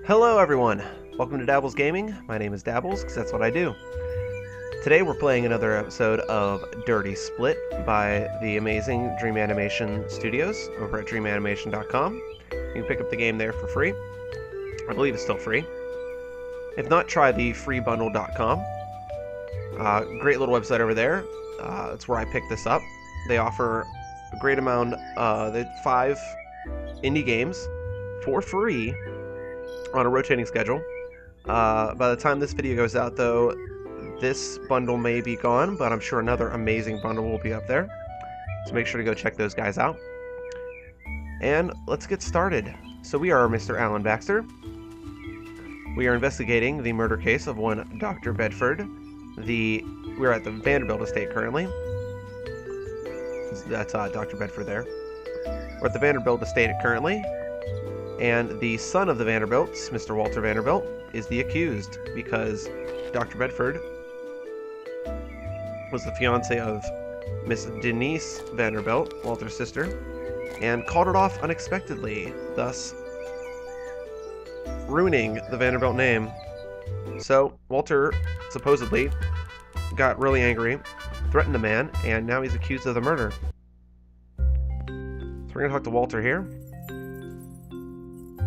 Hello everyone, welcome to Dabbles Gaming. My name is Dabbles, because that's what I do. Today we're playing another episode of Dirty Split by the amazing Dreamagination Studios over at dreamagination.com. You can pick up the game there for free. I believe it's still free. If not, try the freebundle.com. Great little website over there. That's where I picked this up. They offer a great amount, 5 indie games for free on a rotating schedule. By the time this video goes out, though, this bundle may be gone, but I'm sure another amazing bundle will be up there. So make sure to go check those guys out. And let's get started. So we are Mr. Alan Baxter. We are investigating the murder case of one Dr. Bedford. We're at the Vanderbilt estate currently. That's Dr. Bedford there. We're at the Vanderbilt estate currently. And the son of the Vanderbilts, Mr. Walter Vanderbilt, is the accused because Dr. Bedford was the fiancé of Miss Denise Vanderbilt, Walter's sister, and called it off unexpectedly, thus ruining the Vanderbilt name. So Walter supposedly got really angry, threatened the man, and now he's accused of the murder. So we're going to talk to Walter here,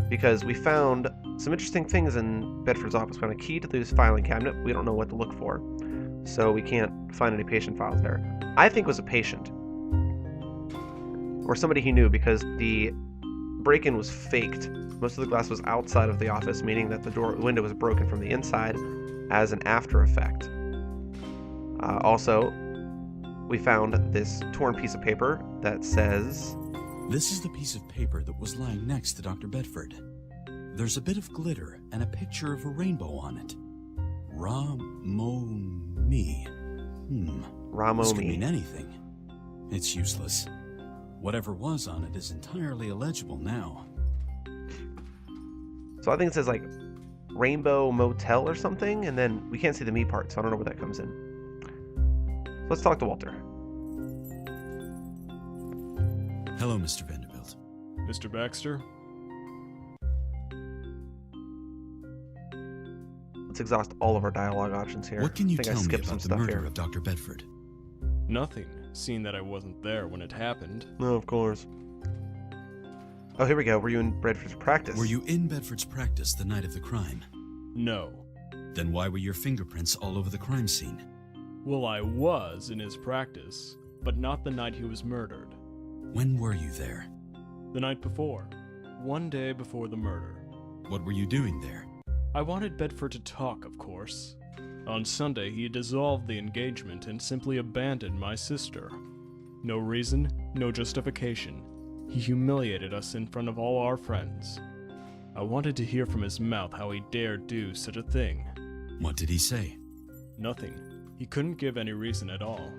because we found some interesting things in Bedford's office. We found a key to his filing cabinet. We don't know what to look for, so we can't find any patient files there. I think it was a patient, or somebody he knew, because the break-in was faked. Most of the glass was outside of the office, meaning that the window was broken from the inside as an after effect. Also, we found this torn piece of paper that says, "This is the piece of paper that was lying next to Dr. Bedford. There's a bit of glitter and a picture of a rainbow on it. Ra-mo-me. This could mean anything. It's useless. Whatever was on it is entirely illegible now." So I think it says like Rainbow Motel or something, and then we can't see the me part, so I don't know where that comes in. So let's talk to Walter. Hello, Mr. Vanderbilt. Mr. Baxter? Let's exhaust all of our dialogue options here. What can you I think tell I me skipped about some the stuff murder here. of Dr. Bedford? Nothing, seeing that I wasn't there when it happened. No, of course. Oh, here we go. Were you in Bedford's practice? Were you in Bedford's practice the night of the crime? No. Then why were your fingerprints all over the crime scene? Well, I was in his practice, but not the night he was murdered. When were you there? The night before. One day before the murder. What were you doing there? I wanted Bedford to talk, of course. On Sunday, he dissolved the engagement and simply abandoned my sister. No reason, no justification. He humiliated us in front of all our friends. I wanted to hear from his mouth how he dared do such a thing. What did he say? Nothing. He couldn't give any reason at all.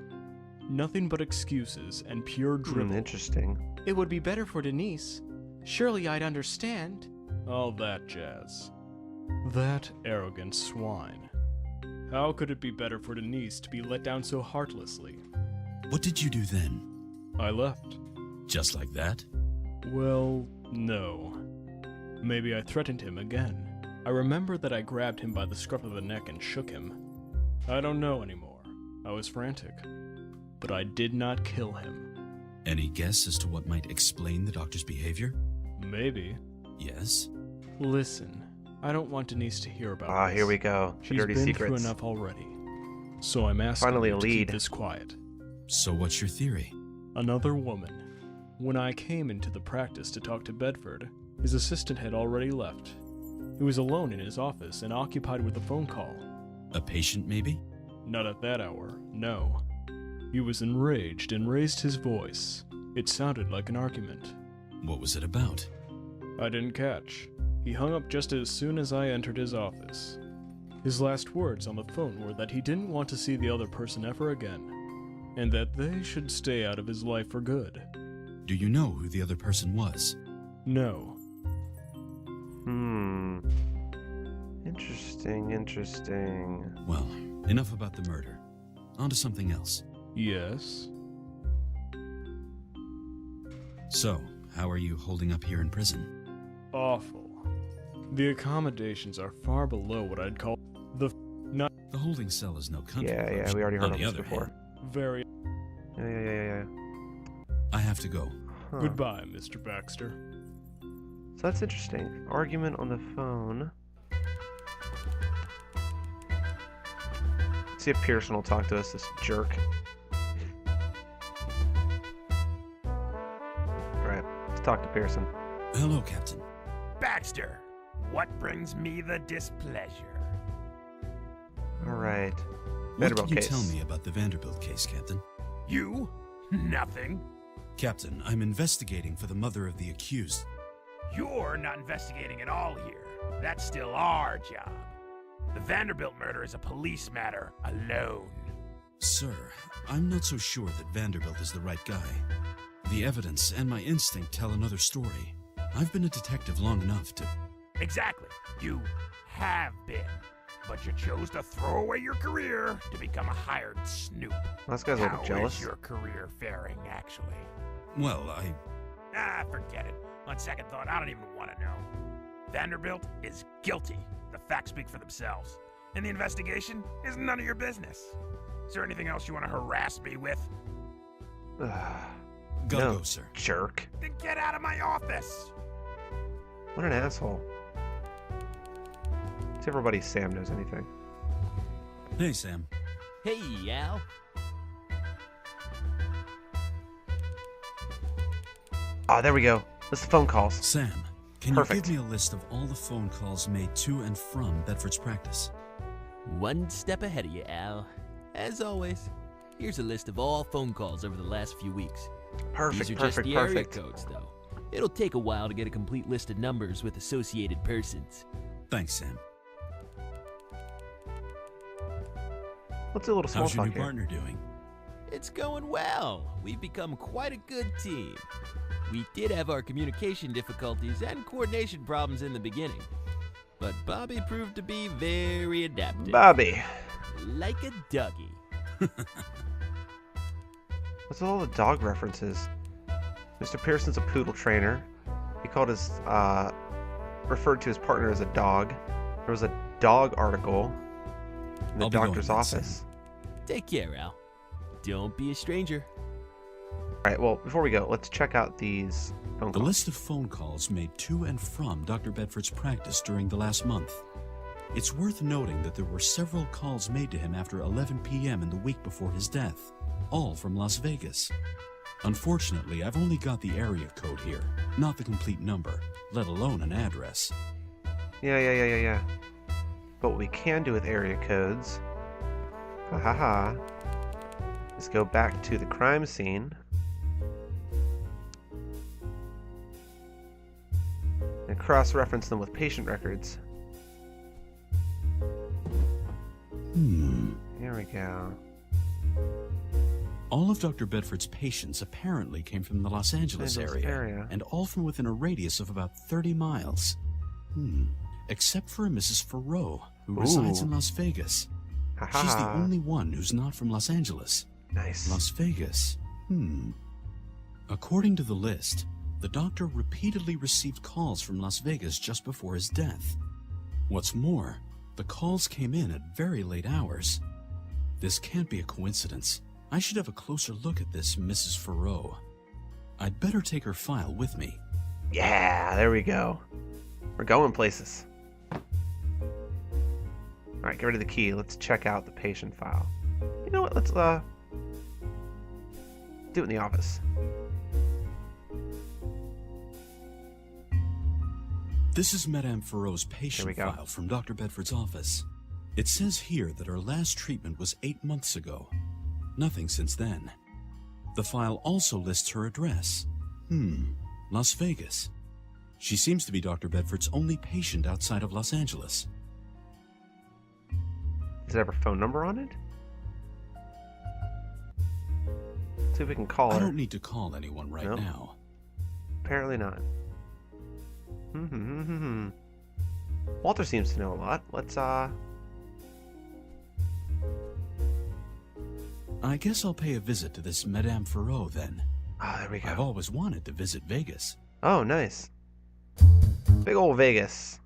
Nothing but excuses and pure drivel. Interesting. It would be better for Denise. Surely I'd understand. All that jazz. That arrogant swine. How could it be better for Denise to be let down so heartlessly? What did you do then? I left. Just like that? Well, no. Maybe I threatened him again. I remember that I grabbed him by the scruff of the neck and shook him. I don't know anymore. I was frantic. But I did not kill him. Any guess as to what might explain the doctor's behavior? Maybe. Yes? Listen, I don't want Denise to hear about this. Here we go. The She's dirty been secrets. through enough already. So I'm asking Finally, you a to keep lead. this quiet. So what's your theory? Another woman. When I came into the practice to talk to Bedford, his assistant had already left. He was alone in his office and occupied with a phone call. A patient, maybe? Not at that hour, no. He was enraged and raised his voice. It sounded like an argument. What was it about? I didn't catch. He hung up just as soon as I entered his office. His last words on the phone were that he didn't want to see the other person ever again, and that they should stay out of his life for good. Do you know who the other person was? No. Interesting. Well, enough about the murder. On to something else. Yes? So, how are you holding up here in prison? Awful. The accommodations are far below what I'd call the holding cell is no country. Yeah, we already heard On of the this other before. hand, very... Yeah. I have to go. Huh. Goodbye, Mr. Baxter. So that's interesting. Argument on the phone. See if Pearson will talk to us, this jerk. Alright, let's talk to Pearson. Hello, Captain. Baxter, what brings me the displeasure? Alright. What Vanderbilt can you case. tell me about the Vanderbilt case, Captain? You? Nothing. Captain, I'm investigating for the mother of the accused. You're not investigating at all here. That's still our job. The Vanderbilt murder is a police matter alone. Sir, I'm not so sure that Vanderbilt is the right guy. The evidence and my instinct tell another story. I've been a detective long enough to... Exactly. You have been. But you chose to throw away your career to become a hired snoop. This guy's a little How jealous. is your career faring, actually? Well, Forget it. On second thought, I don't even want to know. Vanderbilt is guilty. The facts speak for themselves. And the investigation is none of your business. Is there anything else you want to harass me with? gotta No, go, sir. jerk. Then get out of my office! What an asshole. See if everybody Sam knows anything. Hey, Sam. Hey, Al. Ah, there we go. That's the phone calls. Sam, can Perfect. you give me a list of all the phone calls made to and from Bedford's practice? One step ahead of you, Al. As always, here's a list of all phone calls over the last few weeks. Perfect, These are just perfect, the area perfect. codes, though. It'll take a while to get a complete list of numbers with associated persons. Thanks, Sam. Let's do a little small How's your talk new here. partner doing? It's going well. We've become quite a good team. We did have our communication difficulties and coordination problems in the beginning, but Bobby proved to be very adaptive. Bobby. Like a doggy. What's all the dog references? Mr. Pearson's a poodle trainer. He called his, referred to his partner as a dog. There was a dog article in the I'll be going doctor's then, office. Take care, Al. Don't be a stranger. Alright, well, before we go, let's check out these phone The calls. list of phone calls made to and from Dr. Bedford's practice during the last month. It's worth noting that there were several calls made to him after 11 p.m. in the week before his death, all from Las Vegas. Unfortunately, I've only got the area code here, not the complete number, let alone an address. Yeah. But what we can do with area codes, is go back to the crime scene and cross-reference them with patient records. Here we go. All of Dr. Bedford's patients apparently came from the Los Angeles area, and all from within a radius of about 30 miles. Except for a Mrs. Farrow, who resides in Las Vegas. She's the only one who's not from Los Angeles. Nice. Las Vegas. According to the list, the doctor repeatedly received calls from Las Vegas just before his death. What's more, the calls came in at very late hours. This can't be a coincidence. I should have a closer look at this Mrs. Farrow. I'd better take her file with me. Yeah, there we go. We're going places. Alright, get rid of the key. Let's check out the patient file. You know what? Let's do it in the office. This is Madame Farrow's There we patient go. file from Dr. Bedford's office. It says here that her last treatment was 8 months ago. Nothing since then. The file also lists her address. Las Vegas. She seems to be Dr. Bedford's only patient outside of Los Angeles. Does it have her phone number on it? See if we can call I her. don't need to call anyone right Nope. now. Apparently not. Walter seems to know a lot. Let's I guess I'll pay a visit to this Madame Farrow then. there we go. I've always wanted to visit Vegas. Oh, nice. Big old Vegas.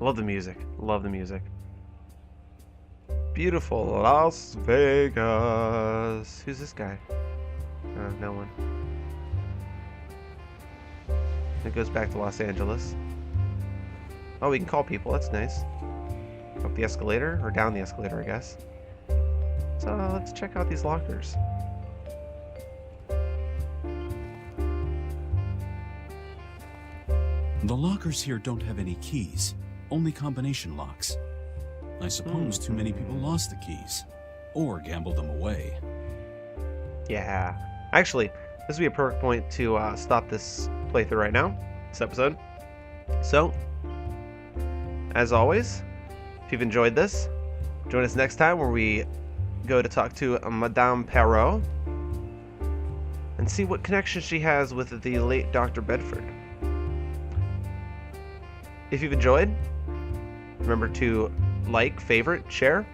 Love the music. Love the music. Beautiful Las Vegas. Who's this guy? No one. It goes back to Los Angeles. Oh, we can call people. That's nice. Up the escalator, or down the escalator, I guess. So let's check out these lockers. The lockers here don't have any keys, only combination locks. I suppose too many people lost the keys, or gambled them away. Yeah. Actually, this would be a perfect point to stop this playthrough right now, this episode. So, as always, if you've enjoyed this, join us next time where we go to talk to Madame Perrault and see what connection she has with the late Dr. Bedford. If you've enjoyed, remember to like, favorite, share,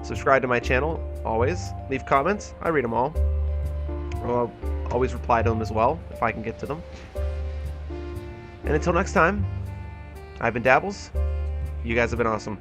subscribe to my channel, always. Leave comments, I read them all. I'll always reply to them as well, if I can get to them. And until next time, I've been Dabbles. You guys have been awesome.